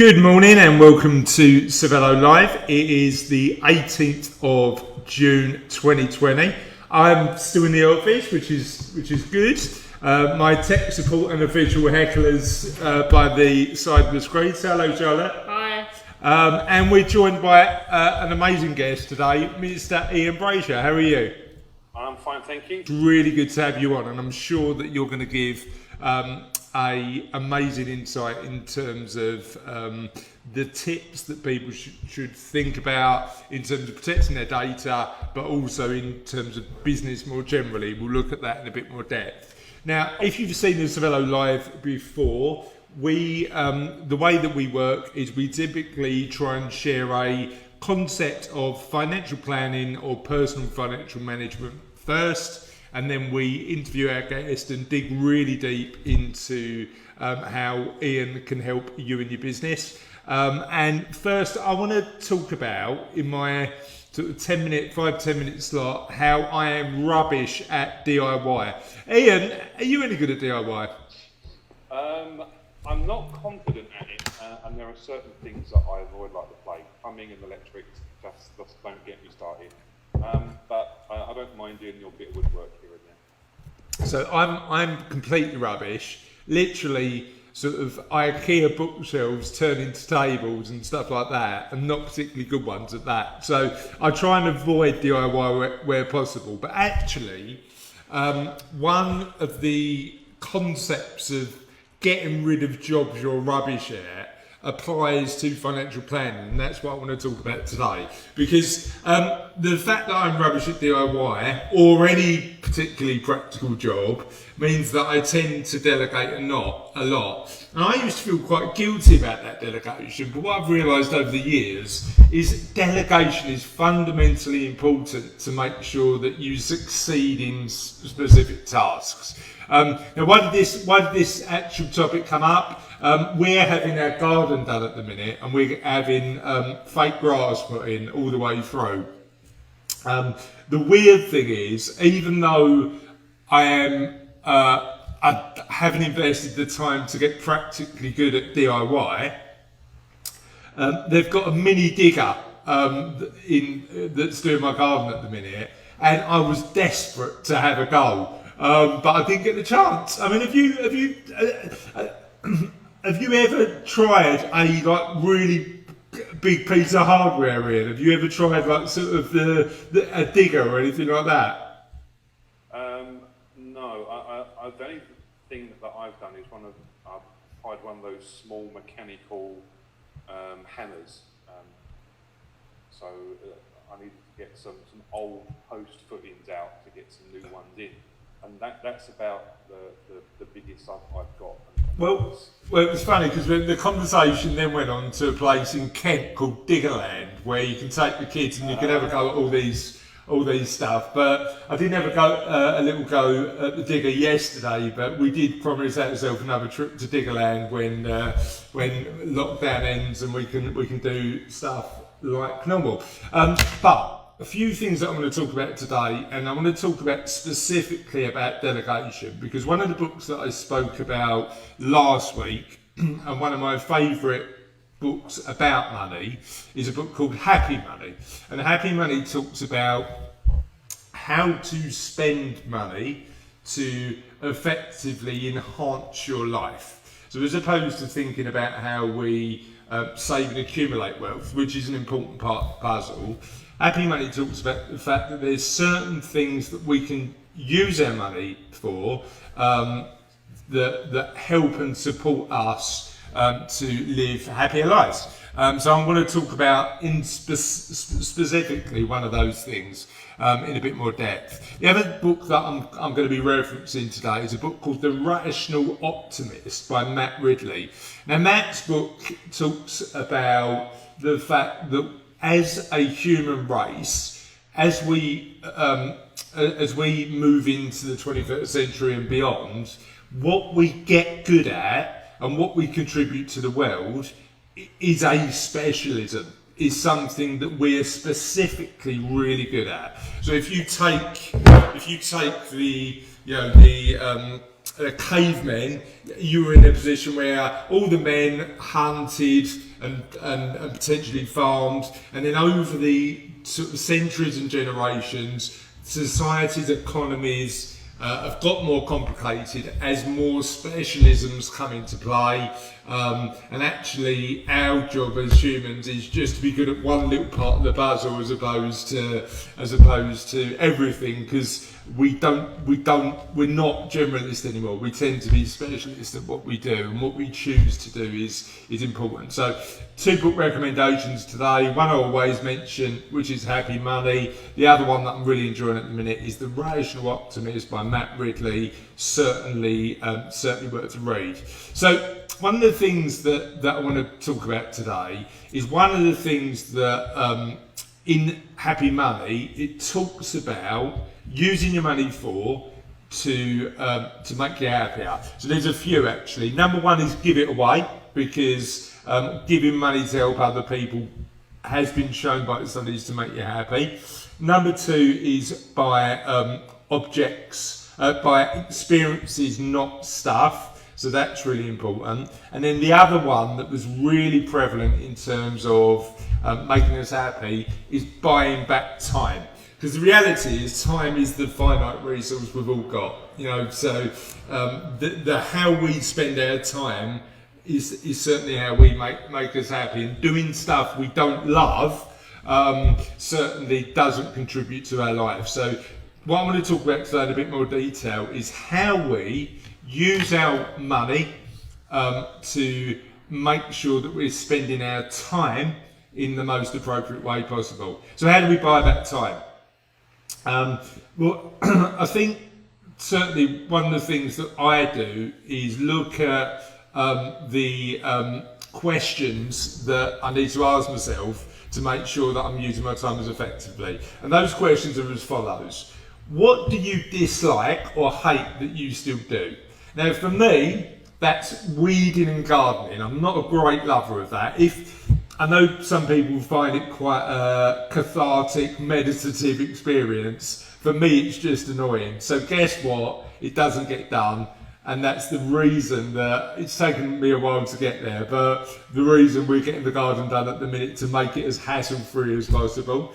Good morning and welcome to Cervello Live. It is the 18th of June 2020. I'm still in the office, which is good. My tech support and official hecklers by the side of the screen. So hello, Charlotte. Hi. And we're joined by an amazing guest today, Mr. Braysher. How are you? I'm fine, thank you. It's really good to have you on, and I'm sure that you're going to give a amazing insight in terms of the tips that people should think about in terms of protecting their data, but also in terms of business more generally. We'll look at that in a bit more depth. Now, if you've seen the Cervello Live before, the way that we work is we typically try and share a concept of financial planning or personal financial management first, and then we interview our guest and dig really deep into how Ian can help you in your business. And first, I want to talk about, in my sort of 5 to 10 minute slot, how I am rubbish at DIY. Ian, are you any good at DIY? I'm not confident at it, and there are certain things that I avoid, like the plague. Plumbing and electrics, just don't get me started. But I don't mind doing your bit of woodwork here and there. So I'm completely rubbish. Literally, sort of IKEA bookshelves turn into tables and stuff like that, and not particularly good ones at that. So I try and avoid DIY where possible. But actually, one of the concepts of getting rid of jobs you're rubbish at applies to financial planning, and that's what I want to talk about today. Because the fact that I'm rubbish at DIY or any particularly practical job means that I tend to delegate a lot. And I used to feel quite guilty about that delegation, but what I've realised over the years is delegation is fundamentally important to make sure that you succeed in specific tasks. Now, why did this actual topic come up? We're having our garden done at the minute, and we're having fake grass put in all the way through. The weird thing is, even though I haven't invested the time to get practically good at DIY, they've got a mini digger that's doing my garden at the minute, and I was desperate to have a go. But I didn't get the chance. I mean, have you ever tried a really big piece of hardware in? Have you ever tried sort of a digger or anything like that? No, the only thing that I've done is I've tried one of those small mechanical hammers. So I need to get some old post footings out to get some new ones in. And that's about the biggest I've got. Well, it was funny because the conversation then went on to a place in Kent called Diggerland, where you can take the kids and you can have a go at all these stuff. But I didn't have a little go at the digger yesterday, but we did promise ourselves another trip to Diggerland when lockdown ends and we can do stuff like normal. But a few things that I'm going to talk about today, and I want to talk about specifically about delegation, because one of the books that I spoke about last week, and one of my favourite books about money, is a book called Happy Money. And Happy Money talks about how to spend money to effectively enhance your life. So as opposed to thinking about how we save and accumulate wealth, which is an important part of the puzzle, Happy Money talks about the fact that there's certain things that we can use our money for that help and support us to live happier lives. So I'm going to talk about specifically one of those things in a bit more depth. The other book that I'm going to be referencing today is a book called The Rational Optimist by Matt Ridley. Now, Matt's book talks about the fact that as a human race, as we move into the 21st century and beyond, what we get good at and what we contribute to the world is a specialism, is something that we're specifically really good at. So if you take the cavemen, you were in a position where all the men hunted and potentially farmed, and then over the sort of centuries and generations, societies, economies have got more complicated as more specialisms come into play, and actually our job as humans is just to be good at one little part of the puzzle as opposed to everything, because we're not generalists anymore. We tend to be specialists at what we do, and what we choose to do is important. So 2 book recommendations today. One I always mention, which is Happy Money. The other one that I'm really enjoying at the minute is The Rational Optimist by Matt Ridley. Certainly worth a read. So one of the things that I want to talk about today is one of the things that in Happy Money it talks about using your money to make you happier. So there's a few actually. Number one is give it away, because giving money to help other people has been shown by studies to make you happy. Number 2 is buy objects, buy experiences, not stuff. So that's really important. And then the other one that was really prevalent in terms of making us happy is buying back time. Because the reality is, time is the finite resource we've all got. So the how we spend our time is certainly how we make us happy. And doing stuff we don't love certainly doesn't contribute to our life. So what I'm going to talk about today in a bit more detail is how we use our money to make sure that we're spending our time in the most appropriate way possible. So how do we buy back time? Well, I think certainly one of the things that I do is look at the questions that I need to ask myself to make sure that I'm using my time as effectively. And those questions are as follows. What do you dislike or hate that you still do? Now, for me, that's weeding and gardening. I'm not a great lover of that. I know some people find it quite a cathartic, meditative experience. For me, it's just annoying. So guess what? It doesn't get done. And that's the reason that it's taken me a while to get there. But the reason we're getting the garden done at the minute to make it as hassle-free as possible.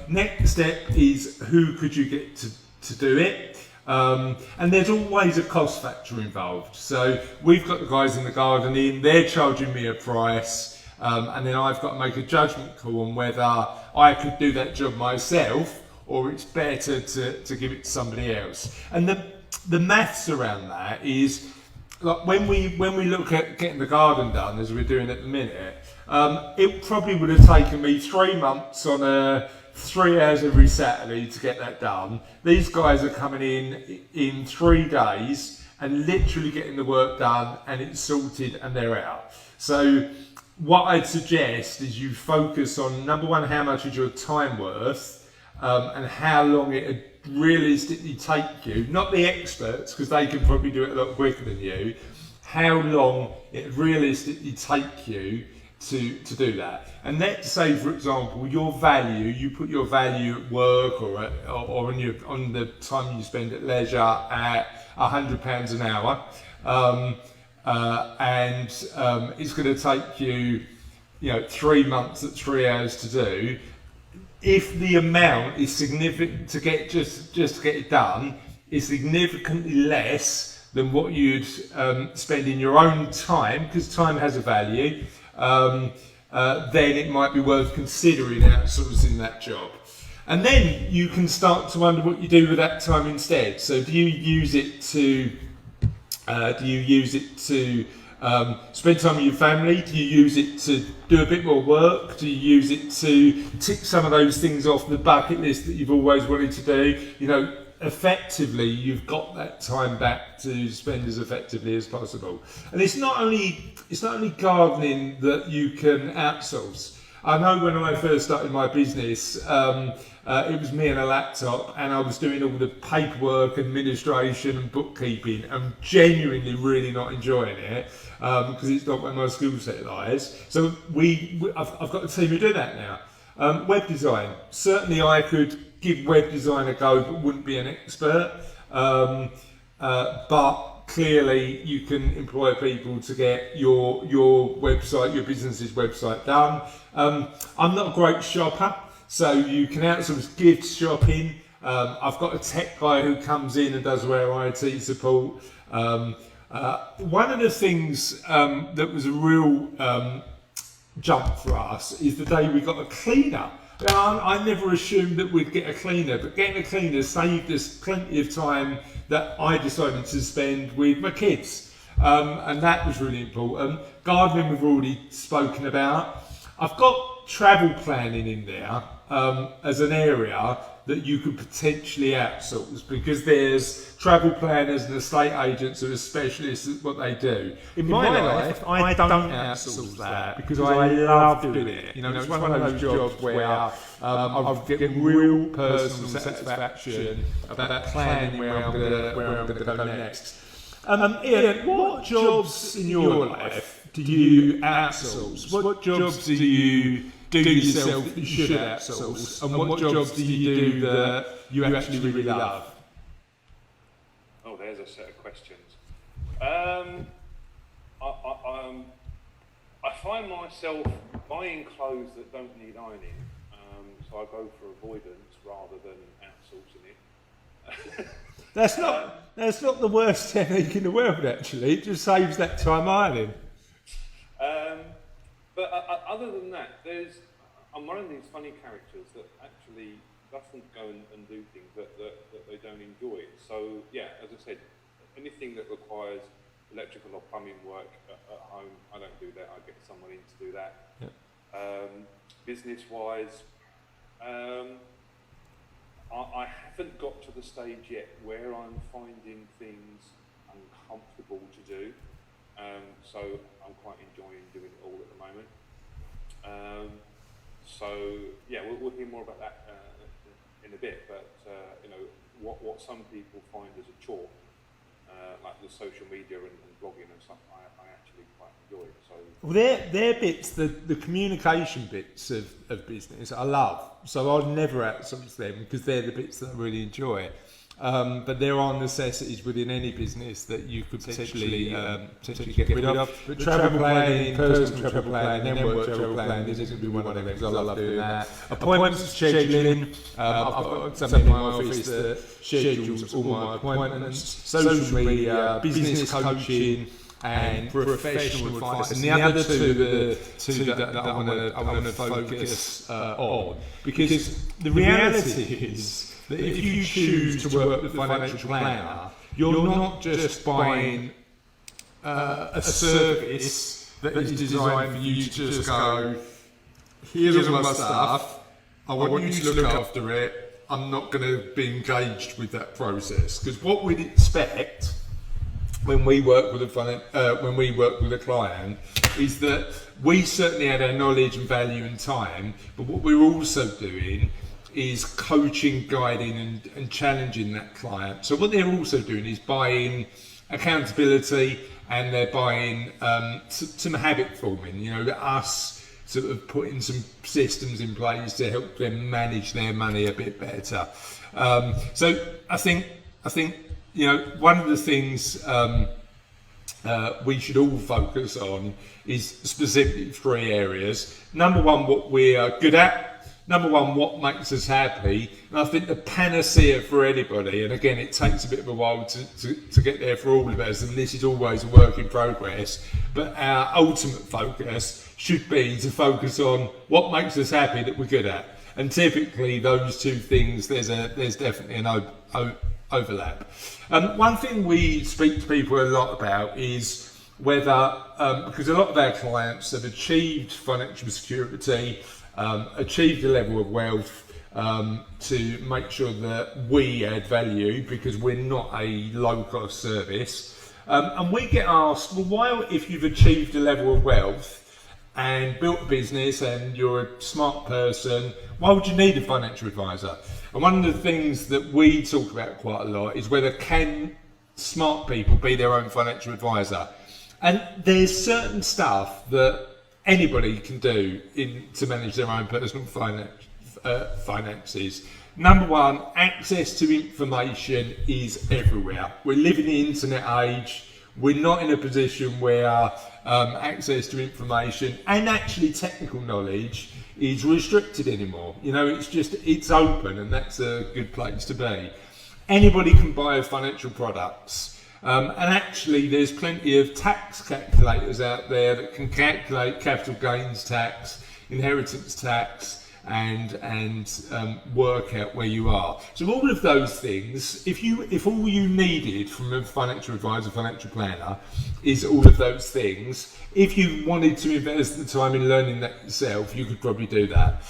Next step is who could you get to do it? And there's always a cost factor involved. So we've got the guys in the garden in, they're charging me a price. And then I've got to make a judgment call on whether I could do that job myself or it's better to give it to somebody else. And the maths around that is, like when we look at getting the garden done, as we're doing at the minute, it probably would have taken me 3 months on 3 hours every Saturday to get that done. These guys are coming in 3 days and literally getting the work done, and it's sorted and they're out. So what I'd suggest is you focus on, number one, how much is your time worth, and how long it would realistically take you, not the experts, because they can probably do it a lot quicker than you, how long it would realistically take you to do that. And let's say, for example, your value, you put your value at work or on the time you spend at leisure at £100 an hour. And it's going to take you, 3 months at 3 hours to do. If the amount is significant to get just to get it done, is significantly less than what you'd spend in your own time, because time has a value, then it might be worth considering outsourcing that job. And then you can start to wonder what you do with that time instead. So do you use it to spend time with your family? Do you use it to do a bit more work? Do you use it to tick some of those things off the bucket list that you've always wanted to do? Effectively, you've got that time back to spend as effectively as possible. And it's not only gardening that you can outsource. I know when I first started my business, it was me and a laptop, and I was doing all the paperwork, administration and bookkeeping. I'm genuinely really not enjoying it because it's not where my skill set lies. So I've got a team who do that now. Web design. Certainly I could give web design a go, but wouldn't be an expert. but clearly you can employ people to get your website, your business's website done. I'm not a great shopper, so you can outsource gift shopping. I've got a tech guy who comes in and does our IT support. One of the things that was a real jump for us is the day we got a cleaner. I never assumed that we'd get a cleaner, but getting a cleaner saved us plenty of time that I decided to spend with my kids. And that was really important. Gardening we've already spoken about. I've got travel planning in there as an area that you could potentially outsource, because there's travel planners and estate agents who are specialists at what they do. In my life, I don't outsource that because I love doing it. You know, it's one of those jobs where I've getting real personal satisfaction about planning where I'm going to go next. Ian, what jobs in your life do you outsource? What jobs do you do yourself that you should outsource, and what jobs do you do that you actually really love? Oh, there's a set of questions. I find myself buying clothes that don't need ironing, so I go for avoidance rather than outsourcing it. That's not the worst technique in the world, actually. It just saves that time ironing. But other than that, I'm one of these funny characters that actually doesn't go and do things that they don't enjoy. So yeah, as I said, anything that requires electrical or plumbing work at home, I don't do that. I get someone in to do that. Yeah. Business-wise, I haven't got to the stage yet where I'm finding things uncomfortable to do. So I'm quite enjoying doing it all at the moment. So yeah, we'll hear more about that in a bit. But you know, what some people find as a chore, like the social media and blogging and stuff, I actually quite enjoy. So well, they're bits, the communication bits of business I love. So I'd never outsource them because they're the bits that I really enjoy. But there are necessities within any business that you could potentially get rid of. But travel planning, personal travel planning, then work travel planning is going to be one of them because I love doing that. Appointments scheduling. I've got something in my office that schedules all my appointments. Social media, business coaching, and professional advice. And the other two that I want to focus on, because the reality is that if you choose to work with a financial planner, you're not just buying a service that is designed for you to just go, here's all my stuff, I want you to look after it, I'm not going to be engaged with that process. Because what we'd expect when we work with a client is that we certainly add our knowledge and value and time, but what we're also doing is coaching, guiding and challenging that client. So what they're also doing is buying accountability, and they're buying some habit forming, you know, us sort of putting some systems in place to help them manage their money a bit better. So I think you know, one of the things we should all focus on is specifically 3 areas. Number one, what we are good at. Number one, what makes us happy. And I think the panacea for anybody, and again, it takes a bit of a while to get there for all of us, and this is always a work in progress, but our ultimate focus should be to focus on what makes us happy that we're good at. And typically those 2 things, there's definitely an overlap. One thing we speak to people a lot about is whether, because a lot of our clients have achieved financial security, achieved a level of wealth, to make sure that we add value because we're not a low-cost service. And we get asked, well, why, if you've achieved a level of wealth and built a business and you're a smart person, why would you need a financial advisor? And one of the things that we talk about quite a lot is whether can smart people be their own financial advisor. And there's certain stuff that anybody can do to manage their own personal finances. Number one, access to information is everywhere. We live in the internet age. We're not in a position where access to information and actually technical knowledge is restricted anymore. You know, it's open, and that's a good place to be. Anybody can buy financial products. And actually, there's plenty of tax calculators out there that can calculate capital gains tax, inheritance tax, and work out where you are. So all of those things, if all you needed from a financial advisor, financial planner, is all of those things, if you wanted to invest the time in learning that yourself, you could probably do that.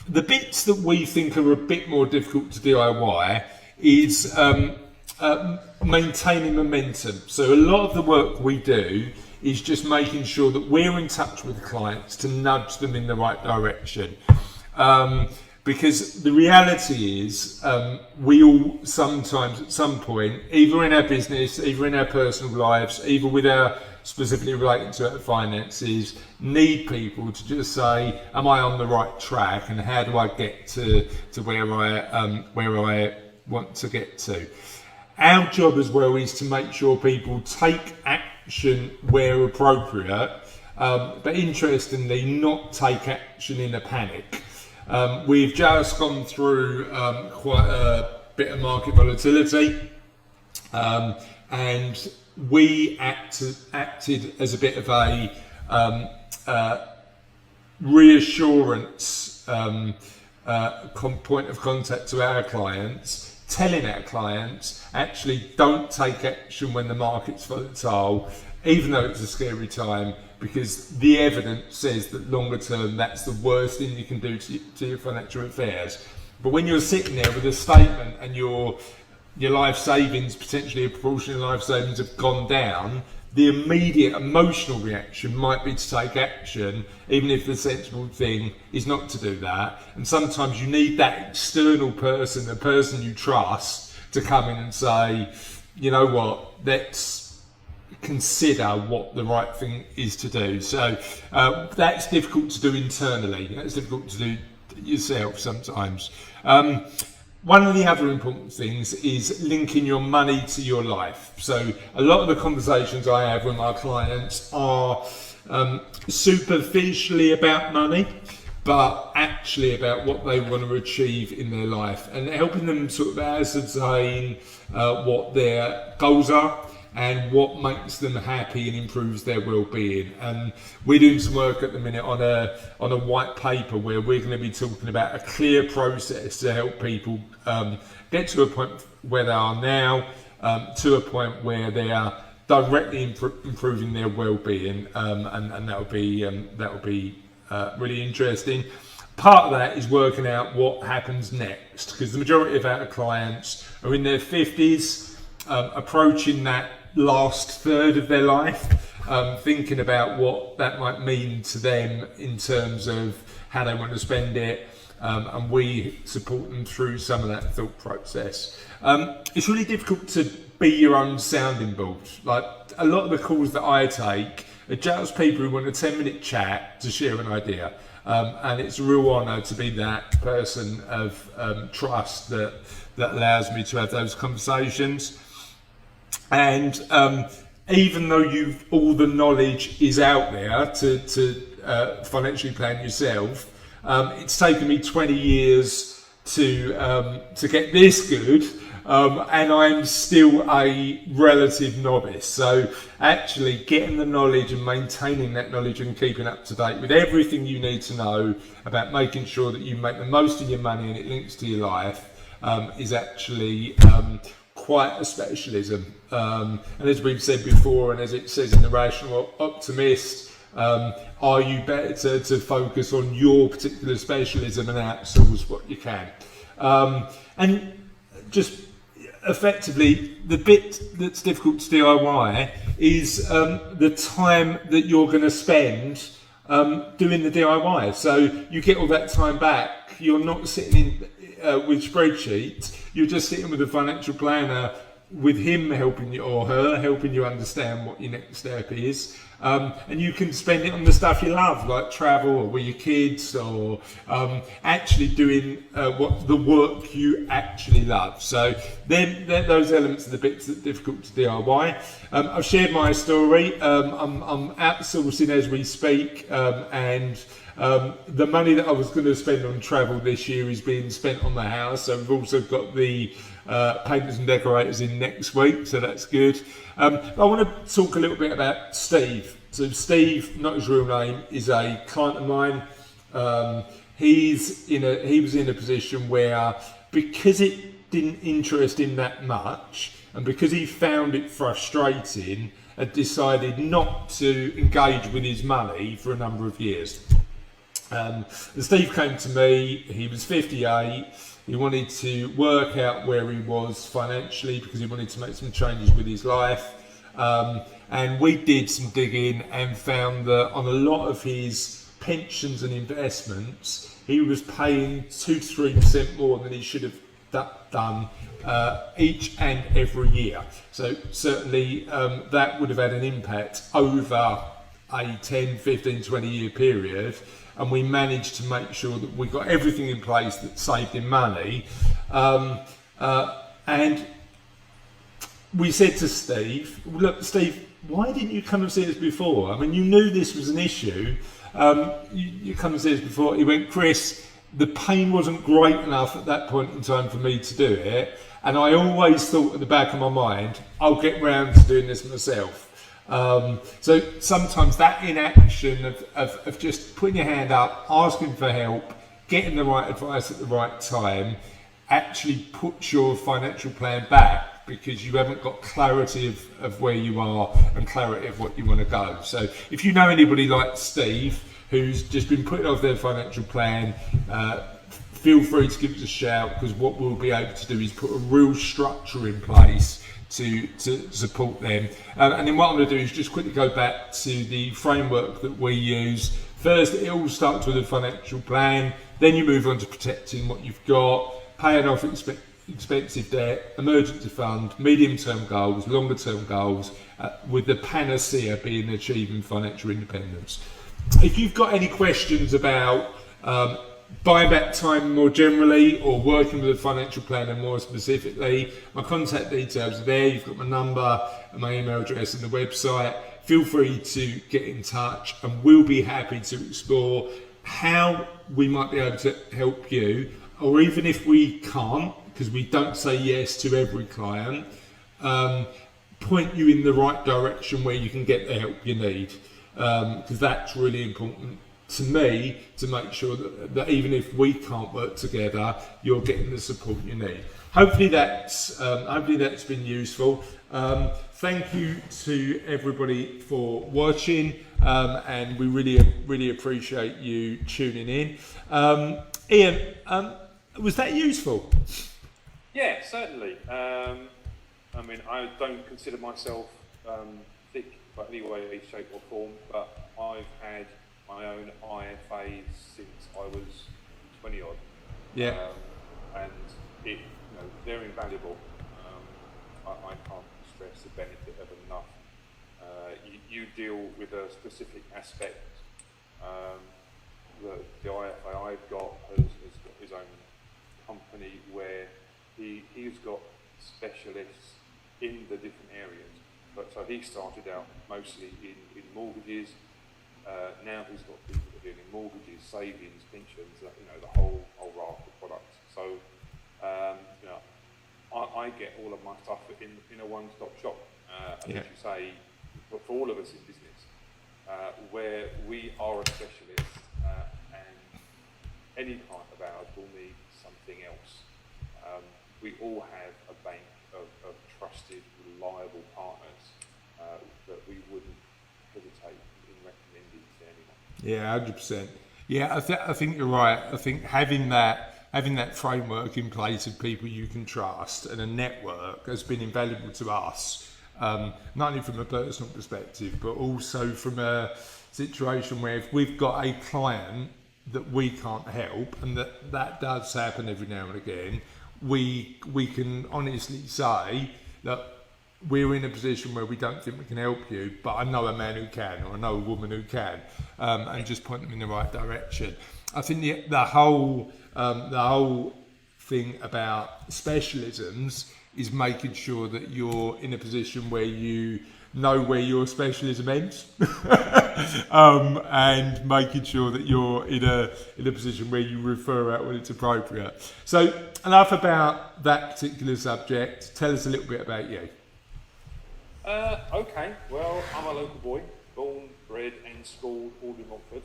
The bits that we think are a bit more difficult to DIY is maintaining momentum. So a lot of the work we do is just making sure that we're in touch with clients to nudge them in the right direction. Because the reality is, we all sometimes at some point, either in our business, either in our personal lives, either with our specifically relating to our finances, need people to just say, am I on the right track, and how do I get to where I want to get to? Our job as well is to make sure people take action where appropriate, but interestingly not take action in a panic. We've just gone through quite a bit of market volatility, and we acted as a bit of a reassurance point of contact to our clients, telling our clients, actually don't take action when the market's volatile, even though it's a scary time, because the evidence says that longer term that's the worst thing you can do to your financial affairs. But when you're sitting there with a statement and your life savings, potentially a proportion of life savings, have gone down, the immediate emotional reaction might be to take action, even if the sensible thing is not to do that. And sometimes you need that external person, the person you trust, to come in and say, you know what, let's consider what the right thing is to do. So that's difficult to do internally. That's difficult to do yourself sometimes. One of the other important things is linking your money to your life. So a lot of the conversations I have with my clients are superficially about money, but actually about what they want to achieve in their life, and helping them sort of ascertain what their goals are and what makes them happy and improves their well-being. And we're doing some work at the minute on a white paper where we're going to be talking about a clear process to help people get to a point where they are now, to a point where they are directly improving their well-being, and that would be really interesting. Part of that is working out what happens next, because the majority of our clients are in their 50s, approaching that last third of their life, thinking about what that might mean to them in terms of how they want to spend it, and we support them through some of that thought process. It's really difficult to be your own sounding board. Like, a lot of the calls that I take are just people who want a 10-minute chat to share an idea, and it's a real honour to be that person of trust that allows me to have those conversations. And even though all the knowledge is out there to financially plan yourself, it's taken me 20 years to get this good, and I'm still a relative novice. So actually getting the knowledge and maintaining that knowledge and keeping up to date with everything you need to know about making sure that you make the most of your money and it links to your life is actually quite a specialism. And as we've said before, and as it says in The Rational Optimist, are you better to focus on your particular specialism and outsource what you can? And just effectively, the bit that's difficult to DIY is the time that you're going to spend doing the DIY. So you get all that time back. You're not sitting in with spreadsheets. You're just sitting with a financial planner, with him helping you or her helping you understand what your next step is, and you can spend it on the stuff you love, like travel or with your kids, or actually doing what the work you actually love. So then those elements are the bits that are difficult to DIY. I've shared my story. I'm outsourcing as we speak, and the money that I was going to spend on travel this year is being spent on the house. So we've also got the painters and decorators in next week, so that's good. I want to talk a little bit about Steve. So Steve, not his real name, is a client of mine. He was in a position where, because it didn't interest him that much, and because he found it frustrating, had decided not to engage with his money for a number of years. And Steve came to me. He was 58. He wanted to work out where he was financially because he wanted to make some changes with his life. And we did some digging and found that on a lot of his pensions and investments, he was paying 2 to 3% more than he should have done each and every year. So certainly that would have had an impact over a 10, 15, 20 year period. And we managed to make sure that we got everything in place that saved him money. And we said to Steve, look, Steve, why didn't you come and see us before? I mean, you knew this was an issue. You come and see us before. He went, Chris, the pain wasn't great enough at that point in time for me to do it. And I always thought at the back of my mind, I'll get round to doing this myself. So sometimes that inaction of just putting your hand up, asking for help, getting the right advice at the right time, actually puts your financial plan back because you haven't got clarity of where you are and clarity of what you want to go. So if you know anybody like Steve who's just been putting off their financial plan, feel free to give us a shout, because what we'll be able to do is put a real structure in place to support them. And then what I'm going to do is just quickly go back to the framework that we use. First, it all starts with a financial plan, then you move on to protecting what you've got, paying off expensive debt, emergency fund, medium-term goals, longer-term goals, with the panacea being achieving financial independence. If you've got any questions about buying back time more generally, or working with a financial planner more specifically, my contact details are there. You've got my number and my email address and the website. Feel free to get in touch, and we'll be happy to explore how we might be able to help you, or even if we can't, because we don't say yes to every client, point you in the right direction where you can get the help you need, because that's really important to me, to make sure that even if we can't work together, you're getting the support you need. Hopefully that's been useful. Thank you to everybody for watching, and we really appreciate you tuning in. Ian, was that useful? Yeah, certainly. I mean, I don't consider myself thick by any way, shape or form, but I've had my own IFAs since I was 20 odd. Yeah. And they're invaluable. I can't stress the benefit of them enough. You deal with a specific aspect. The IFA I've got has got his own company where he's got specialists in the different areas. But so he started out mostly in mortgages. Now he's got people that are dealing in mortgages, savings, pensions, the whole raft of products. So I get all of my stuff in a one-stop shop. And as you say, for all of us in business, where we are a specialist, and any client of ours will need something else. We all have a bank of trusted, reliable partners that we wouldn't hesitate in recommending to anyone. Yeah, 100%. Yeah, I think you're right. I think having that framework in place of people you can trust and a network has been invaluable to us, not only from a personal perspective, but also from a situation where if we've got a client that we can't help, and that does happen every now and again, we can honestly say, look, we're in a position where we don't think we can help you, but I know a man who can, or I know a woman who can, and just point them in the right direction. I think the whole thing about specialisms is making sure that you're in a position where you know where your specialism ends, and making sure that you're in a position where you refer out when it's appropriate. So enough about that particular subject. Tell us a little bit about you. Okay, well, I'm a local boy, born, bred and schooled all in Montford.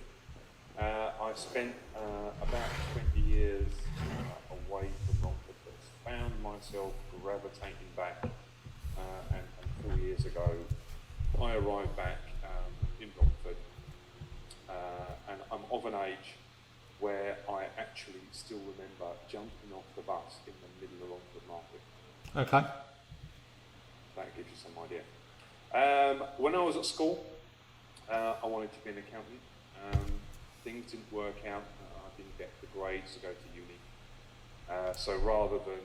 I spent about 20 years away from Montford, but found myself gravitating back, and 4 years ago I arrived back in Montford, and I'm of an age where I actually still remember jumping off the bus in the middle of Montford Market. Okay. That gives you some idea. When I was at school, I wanted to be an accountant. Things didn't work out. I didn't get the grades to go to uni. So rather than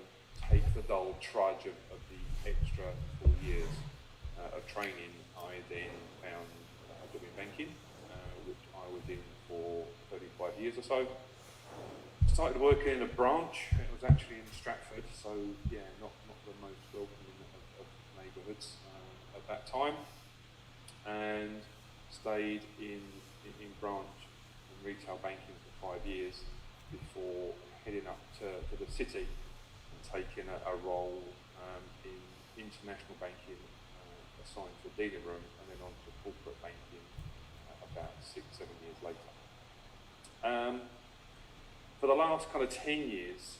take the dull trudge of the extra 4 years of training, I then found a job in banking, which I was in for 35 years or so. Started working in a branch. It was actually in Stratford, so yeah, not the most welcoming of neighbourhoods at that time, and stayed in branch and retail banking for 5 years before heading up to the city and taking a role in international banking, assigned to a dealing room, and then on to corporate banking about 6-7 years later. For the last kind of 10 years,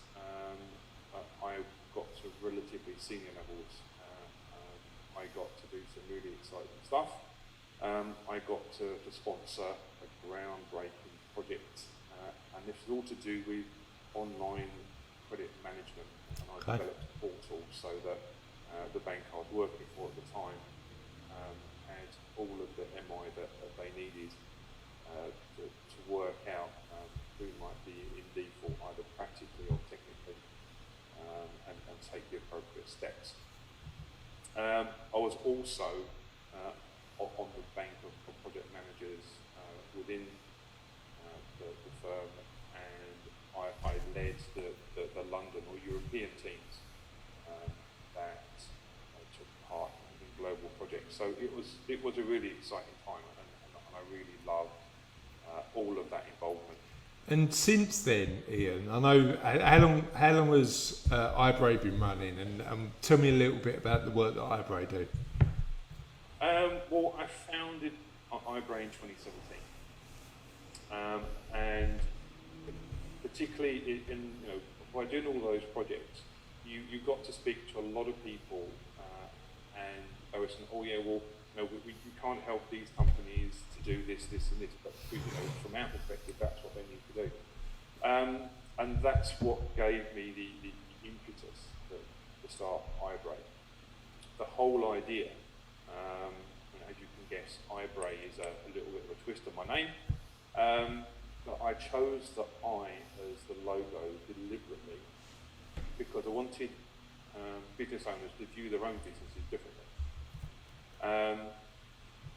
I got to relatively senior levels. I got to do some really exciting stuff. I got to sponsor a groundbreaking project, and this was all to do with online credit management. And I developed a portal so that the bank I was working for at the time had all of the MI that they needed to work out who might be in default, either practically or technically, and take the appropriate steps. I was also on the bank of project managers within the firm, and I led the London or European teams that took part in global projects. So it was a really exciting time, and I really loved all of that involvement. And since then, Ian, I know how long has EyeBray been running, and tell me a little bit about the work that EyeBray do. Well, I founded EyeBray in 2017, and particularly by doing all those projects, you got to speak to a lot of people, and they were saying, "Oh yeah, well, we can't help these companies to do this, and this, but from our perspective, that's what they need to do." And that's what gave me the impetus to start EyeBray. The whole idea, as you can guess, EyeBray is a little bit of a twist of my name. But I chose the eye as the logo deliberately because I wanted business owners to view their own businesses differently.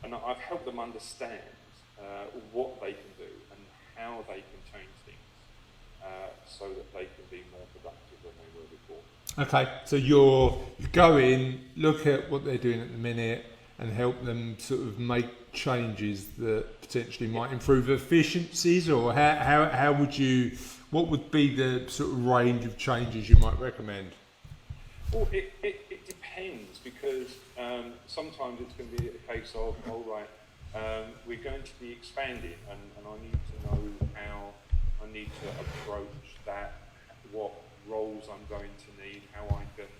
And I've helped them understand what they can do and how they can change things so that they can be more productive than they were before. Okay, so you go in, look at what they're doing at the minute, and help them sort of make changes that potentially might improve efficiencies, or how would you? What would be the sort of range of changes you might recommend? Well, it depends, because sometimes it's going to be a case of, all right, we're going to be expanding, and I need to know how I need to approach that, what roles I'm going to need, how I can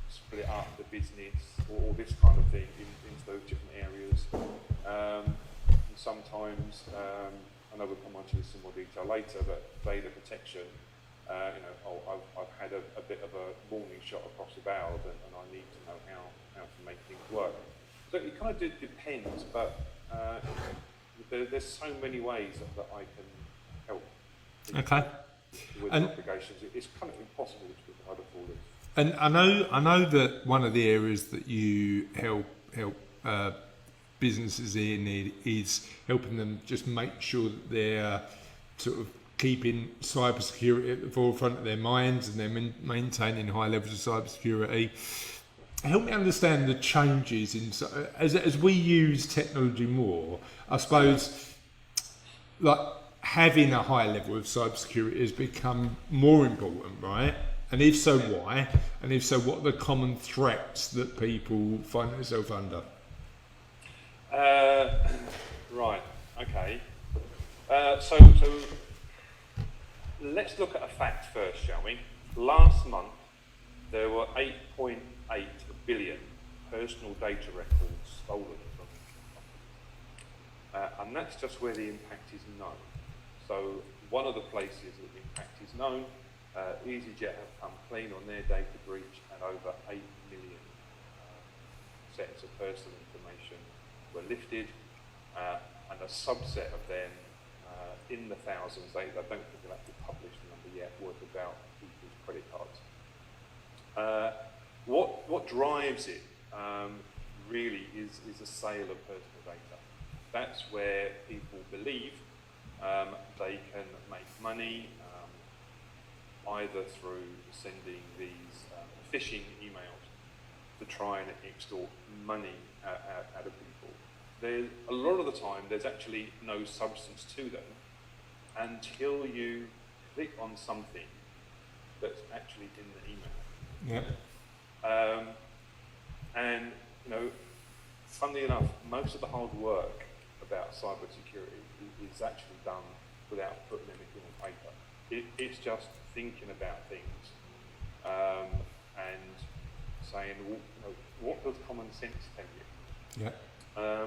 split up the business, or this kind of thing into those different areas. And sometimes, I know we'll come on to this in more detail later, but data protection, I've had a bit of a warning shot across the bow, and I need to know how to make things work. So it kind of depends, but there's so many ways that I can help. Okay. With applications, it's kind of impossible to provide a full list. And I know that one of the areas that you help businesses in is helping them just make sure that they're sort of keeping cybersecurity at the forefront of their minds and they're maintaining high levels of cybersecurity. Help me understand the changes in as we use technology more. I suppose like having a high level of cybersecurity has become more important, right? And if so, why? And if so, what are the common threats that people find themselves under? Right. Okay. So let's look at a fact first, shall we? Last month, there were 8.8 billion personal data records stolen from and that's just where the impact is known. So one of the places that the impact is known, EasyJet have come clean on their data breach and over 8 million sets of personal information were lifted and a subset of them in the thousands, I don't think they've actually published the number yet, was about people's credit cards. What drives it really is a sale of personal data. That's where people believe they can make money either through sending these phishing emails to try and extort money out of people. A lot of the time there's actually no substance to them until you click on something that's actually in the email. Yeah. And funnily enough, most of the hard work about cybersecurity is actually done without putting anything on paper. It's just thinking about things and saying, well, what does common sense tell you? Yeah.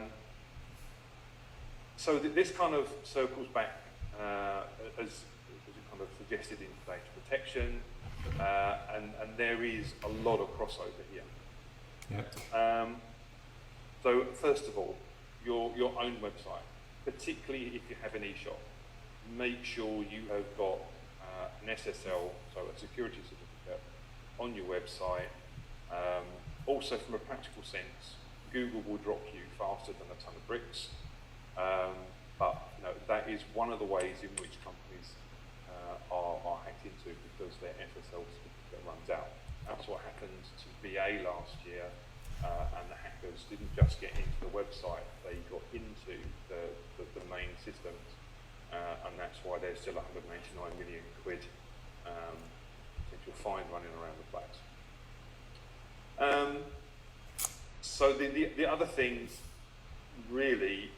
So this kind of circles back, as you kind of suggested, into data protection, and there is a lot of crossover here. Yeah. So first of all, your own website, particularly if you have an e-shop, make sure you have got an SSL, so a security certificate, on your website. Also, from a practical sense, Google will drop you faster than a ton of bricks, but that is one of the ways in which companies are hacked into, because their SSL certificate runs out. That's what happened to BA last year. And the hackers didn't just get into the website, they got into the main systems, and that's why there's still 189 million quid potential fine running around the place. So the other things really,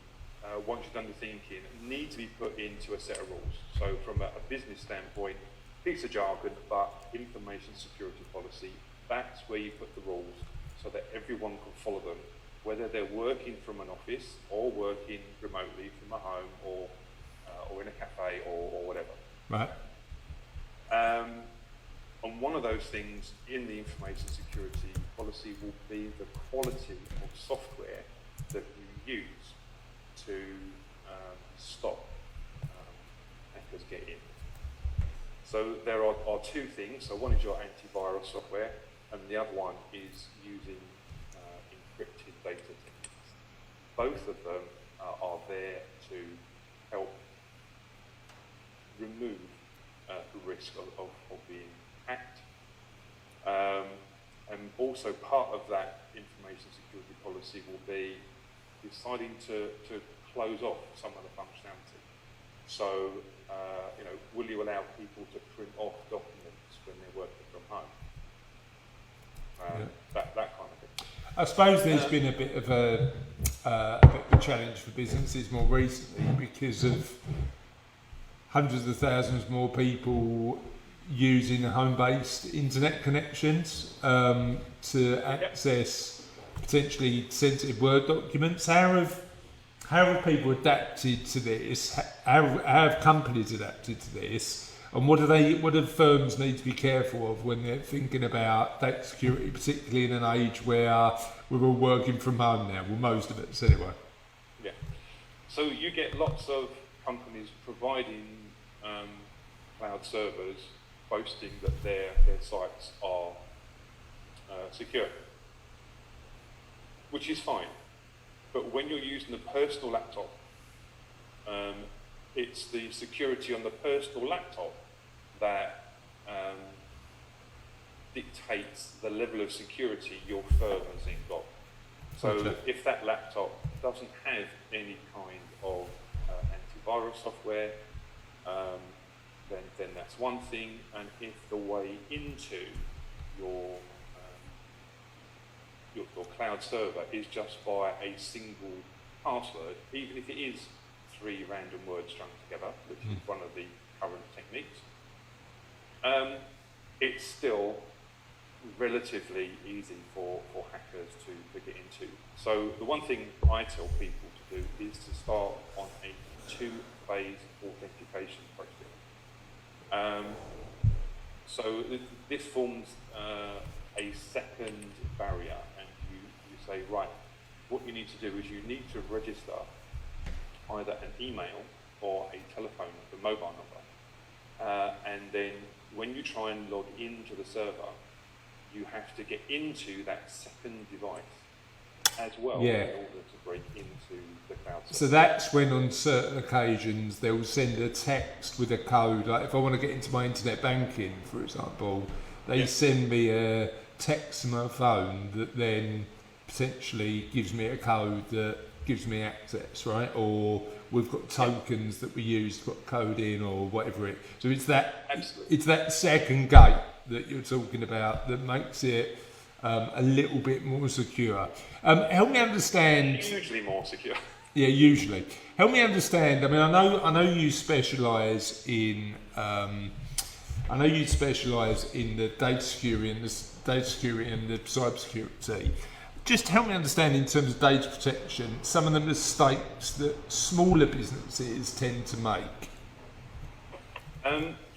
once you've done the thinking, need to be put into a set of rules. So from a business standpoint, piece of jargon, but information security policy, that's where you put the rules, so that everyone can follow them, whether they're working from an office or working remotely from a home or in a cafe or whatever. Right. And one of those things in the information security policy will be the quality of software that you use to stop hackers get in. So there are two things. So one is your antivirus software, and the other one is using encrypted data techniques. Both of them are there to help remove the risk of being hacked. And also part of that information security policy will be deciding to close off some of the functionality. So, will you allow people to print off documents when they're working from home? That kind of thing. I suppose there's been a bit of a challenge for businesses more recently because of hundreds of thousands more people using home-based internet connections to access potentially sensitive Word documents. How have people adapted to this? How have companies adapted to this? And what do firms need to be careful of when they're thinking about data security, particularly in an age where we're all working from home now? Well, most of us anyway. Yeah. So you get lots of companies providing cloud servers, boasting that their sites are secure, which is fine. But when you're using a personal laptop, it's the security on the personal laptop that dictates the level of security your firm has then got. So Okay. if that laptop doesn't have any kind of antivirus software, then that's one thing. And if the way into your cloud server is just by a single password, even if it is 3 random words strung together, which is one of the current techniques, it's still relatively easy for hackers to get into. So the one thing I tell people to do is to start on a 2-phase authentication process. So this forms a second barrier, and you say, right, what you need to do is you need to register either an email or a telephone, the mobile number, and then when you try and log into the server, you have to get into that second device as well in order to break into the cloud server. So that's when on certain occasions they'll send a text with a code. Like if I want to get into my internet banking, for example, they send me a text to my phone that then potentially gives me a code that gives me access, right? Or we've got tokens that we use to put code in or whatever it. So it's that it's that second gate that you're talking about that makes it a little bit more secure. Help me understand. Usually more secure. Yeah, usually. Help me understand. I mean, I know you specialise in. I know you specialise in the data security and the cybersecurity. Just help me understand in terms of data protection some of the mistakes that smaller businesses tend to make.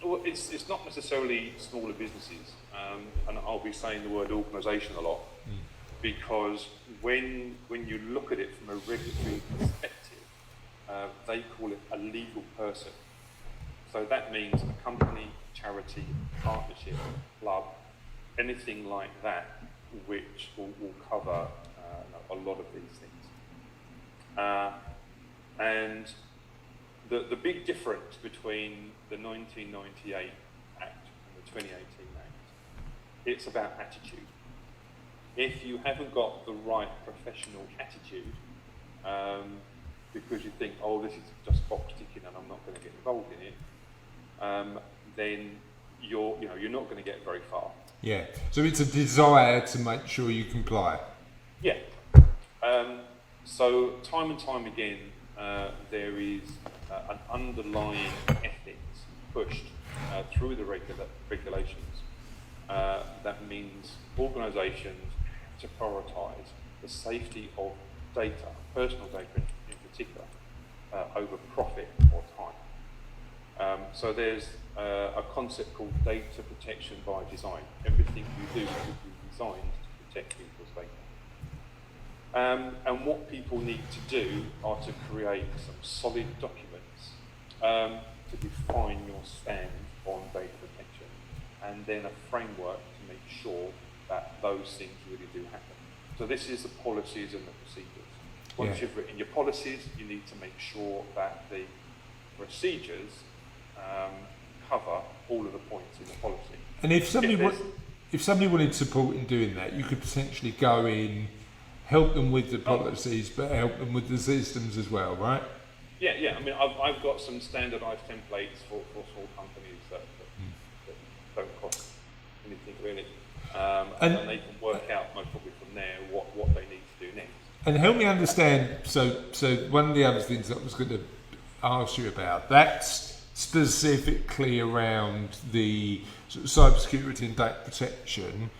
Well, it's not necessarily smaller businesses, and I'll be saying the word organisation a lot, because when you look at it from a regulatory perspective, they call it a legal person. So that means a company, charity, partnership, club, anything like that, which will cover a lot of these things. And the big difference between the 1998 Act and the 2018 Act, it's about attitude. If you haven't got the right professional attitude, because you think, oh, this is just box ticking and I'm not going to get involved in it, then you're not going to get very far. Yeah. So it's a desire to make sure you comply. Yeah. So time and time again, there is an underlying ethics pushed through the regulations. That means organisations have to prioritise the safety of data, personal data in particular, over profit or time. So there's a concept called data protection by design. Everything you do should be designed to protect people's data. And what people need to do are to create some solid documents to define your stand on data protection, and then a framework to make sure that those things really do happen. So this is the policies and the procedures. Once you've written your policies, you need to make sure that the procedures cover all of the points in the policy. And if somebody wanted support in doing that, you could potentially go in, help them with the policies, but help them with the systems as well, right? Yeah. I mean, I've got some standardised templates for small companies that don't cost anything really, and they can work out most probably from there what they need to do next. And help me understand. So one of the other things that I was going to ask you about, that's specifically around the sort of cybersecurity and data protection.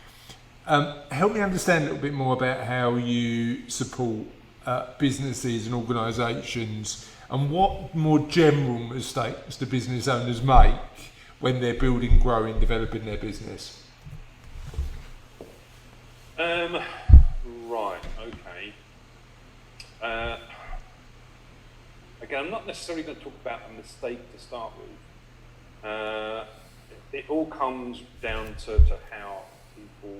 Help me understand a little bit more about how you support businesses and organisations, and what more general mistakes do business owners make when they're building, growing, developing their business? Right, okay. Again, I'm not necessarily going to talk about a mistake to start with. It all comes down to how people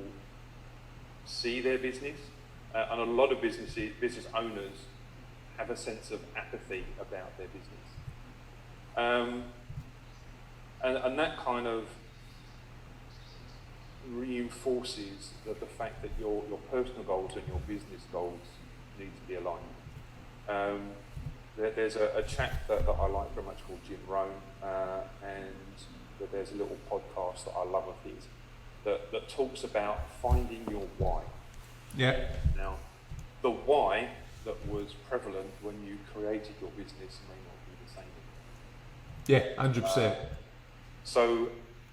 see their business, and a lot of business owners have a sense of apathy about their business, and that kind of reinforces the fact that your personal goals and your business goals need to be aligned. There's a chap that I like very much called Jim Rohn, and there's a little podcast that I love of his that talks about finding your why. Yeah. Now, the why that was prevalent when you created your business may not be the same. Yeah, 100%. So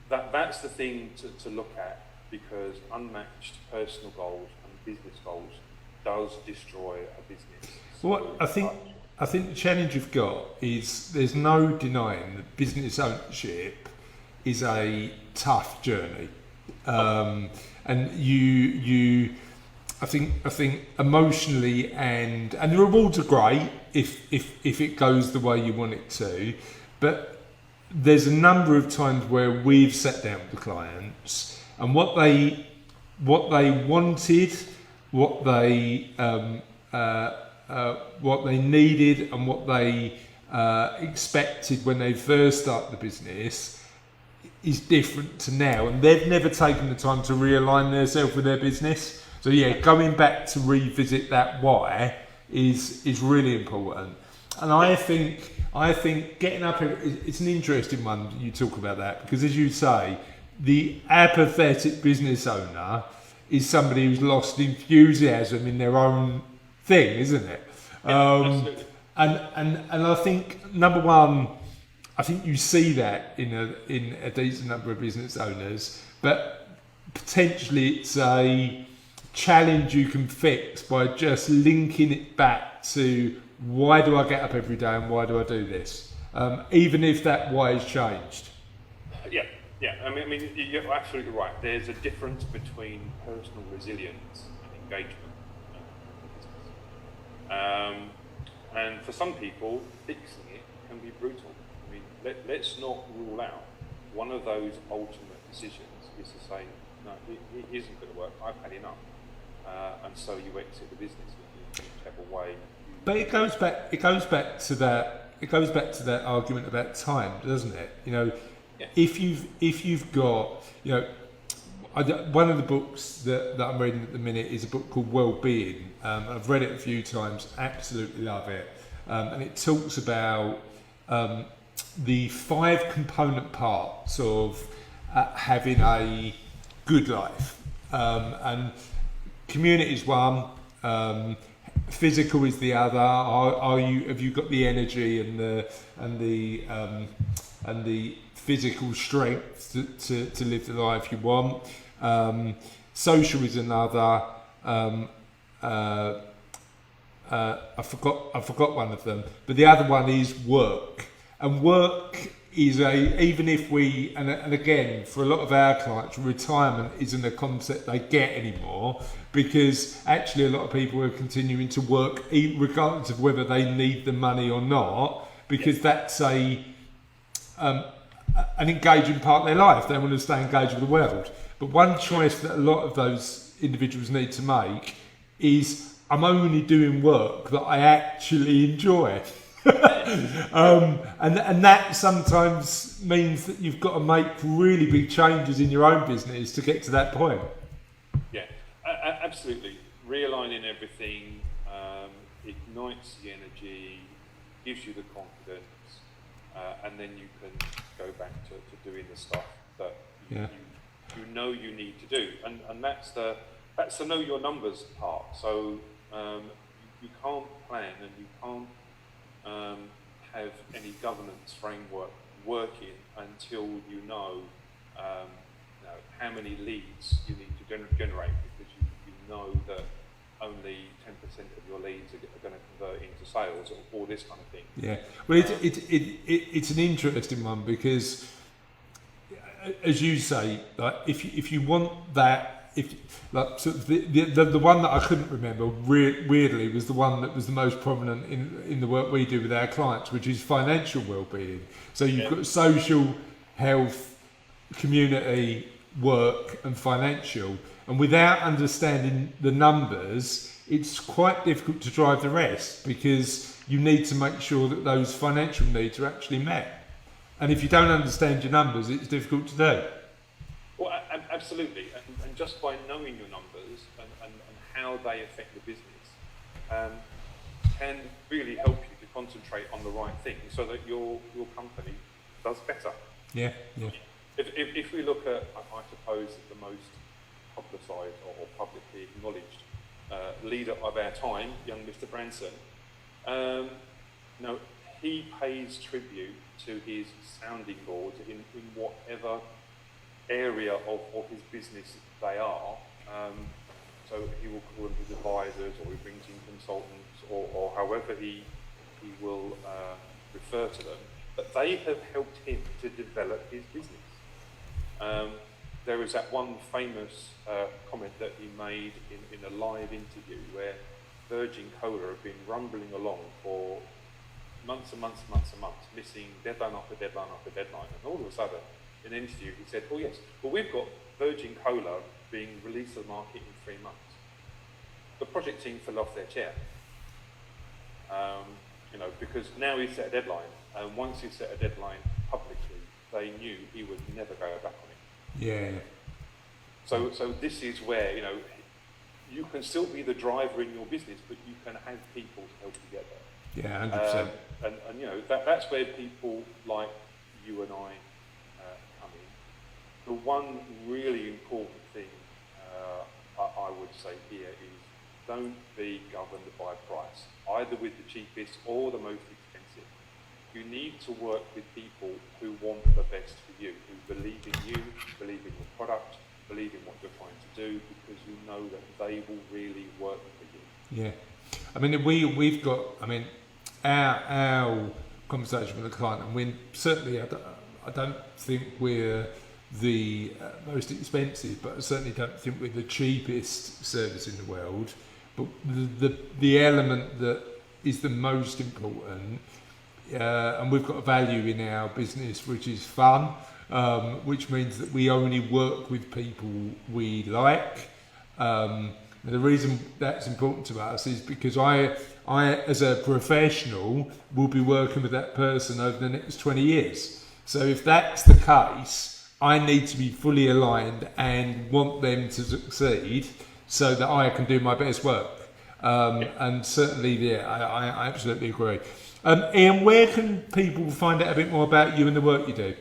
that's the thing to look at, because unmatched personal goals and business goals does destroy a business. Well, I think the challenge you've got is there's no denying that business ownership is a tough journey, and I think emotionally and the rewards are great if it goes the way you want it to, but there's a number of times where we've sat down with the clients and what they wanted, what they needed, and what they expected when they first started the business is different to now, and they've never taken the time to realign themselves with their business. So yeah, going back to revisit that why is really important. And I think getting up, it's an interesting one you talk about that, because as you say, the apathetic business owner is somebody who's lost enthusiasm in their own thing, isn't it? Absolutely. And I think number one, I think you see that in a decent number of business owners, but potentially it's a challenge you can fix by just linking it back to why do I get up every day and why do I do this, even if that why has changed. Yeah. I mean, you're absolutely right. There's a difference between personal resilience and engagement. And for some people, fixing it can be brutal. I mean, let's not rule out one of those ultimate decisions is to say, no, it isn't going to work. I've had enough, and so you exit the business in whichever way. But it goes back to that argument about time, doesn't it? You know, yeah. if you've got, you know, one of the books that I'm reading at the minute is a book called Wellbeing. I've read it a few times, absolutely love it, and it talks about the 5 component parts of having a good life, and community is one. Physical is the other. Have you got the energy and the physical strength to live the life you want? Social is another. I forgot one of them, but the other one is work. And work is even if we, and again, for a lot of our clients, retirement isn't a concept they get anymore, because actually a lot of people are continuing to work regardless of whether they need the money or not, because that's an engaging part of their life. They want to stay engaged with the world. But one choice that a lot of those individuals need to make is, I'm only doing work that I actually enjoy. And that sometimes means that you've got to make really big changes in your own business to get to that point. Yeah, absolutely. Realigning everything ignites the energy, gives you the confidence, and then you can go back to doing the stuff that you know you need to do. And that's the know your numbers part. So you can't plan and you can't have any governance framework working until you know how many leads you need to generate, because you know that only 10% of your leads are going to convert into sales or this kind of thing. Yeah, well, it's an interesting one, because, as you say, like if you want that. So the one that I couldn't remember weirdly was the one that was the most prominent in the work we do with our clients, which is financial well-being. So you've got social, health, community, work, and financial. And without understanding the numbers, it's quite difficult to drive the rest, because you need to make sure that those financial needs are actually met. And if you don't understand your numbers, it's difficult to do. Well, absolutely. And just by knowing your numbers and how they affect the business can really help you to concentrate on the right thing so that your company does better. Yeah, yeah. If we look at, I suppose, the most publicised or publicly acknowledged leader of our time, young Mr. Branson, he pays tribute to his sounding boards in whatever area of his business they are. So he will call them his advisors, or he brings in consultants, or however he will refer to them. But they have helped him to develop his business. There was that one famous comment that he made in a live interview where Virgin Cola have been rumbling along for months and months and months and months, missing deadline after deadline after deadline. And all of a sudden, in an interview, he said, "Oh yes, well we've got Virgin Cola being released to the market in 3 months." The project team fell off their chair, because now he's set a deadline, and once he set a deadline publicly, they knew he would never go back on it. Yeah. So this is where you can still be the driver in your business, but you can have people to help you get there. Yeah, 100%. And that's where people like you and I come in. The one really important thing I would say here is don't be governed by price, either with the cheapest or the most expensive. You need to work with people who want the best for you, who believe in you, believe in your product, believe in what you're trying to do, because you know that they will really work for you. Yeah. I mean, we've got, our conversation with the client, and we certainly, I don't think we're the most expensive, but I certainly don't think we're the cheapest service in the world. But the element that is the most important, and we've got a value in our business, which is fun, which means that we only work with people we like. The reason that's important to us is because I, as a professional, will be working with that person over the next 20 years. So if that's the case, I need to be fully aligned and want them to succeed so that I can do my best work. And certainly, I absolutely agree. Ian, where can people find out a bit more about you and the work you do?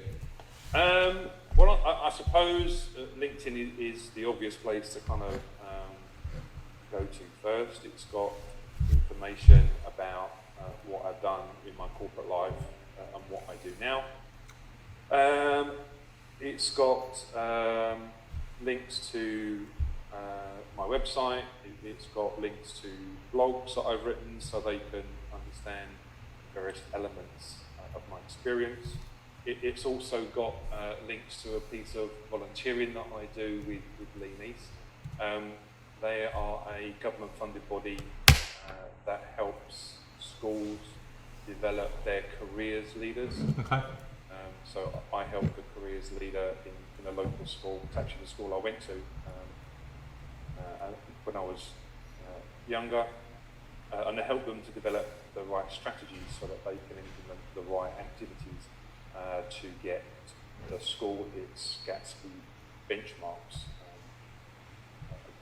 Well, I suppose LinkedIn is the obvious place to kind of go to first. It's got information about what I've done in my corporate life and what I do now. It's got links to my website. It's got links to blogs that I've written so they can understand various elements of my experience. It's also got links to a piece of volunteering that I do with Lean East. They are a government-funded body that helps schools develop their careers leaders. Okay. So I help the careers leader in a local school. It's actually the school I went to when I was younger, and I help them to develop the right strategies so that they can implement the right activities to get the school its Gatsby benchmarks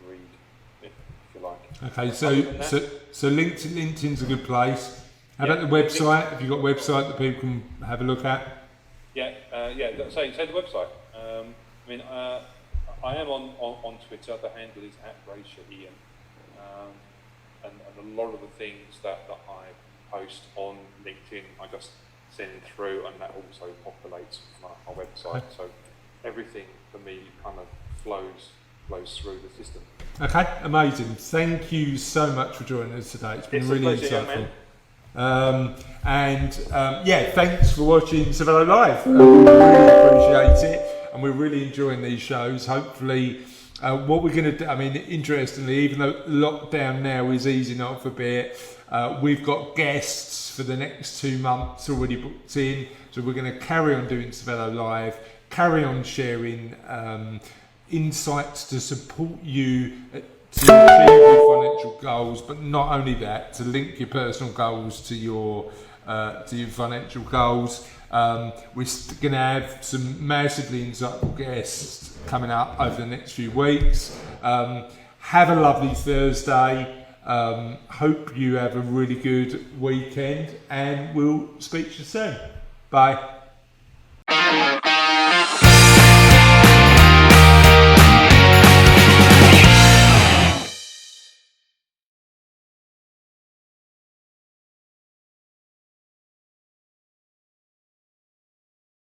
agreed, if you like. Okay, so LinkedIn's a good place. How about the website? Have you got a website that people can have a look at? Yeah. Say the website. I am on Twitter. The handle is @Braysher Ian, and a lot of the things that I post on LinkedIn, I just send through, and that also populates my website. Okay. So everything for me kind of flows through the system. Okay, amazing. Thank you so much for joining us today. It's been really insightful. Thanks for watching Cervello Live. We really appreciate it, and we're really enjoying these shows. Hopefully, what we're going to do, interestingly, even though lockdown now is easing off a bit, we've got guests for the next 2 months already booked in, so we're going to carry on doing Cervello Live, carry on sharing insights to support you to achieve your financial goals, but not only that, to link your personal goals to your financial goals. We're going to have some massively insightful guests coming up over the next few weeks. Have a lovely Thursday. Hope you have a really good weekend, and we'll speak to you soon. Bye.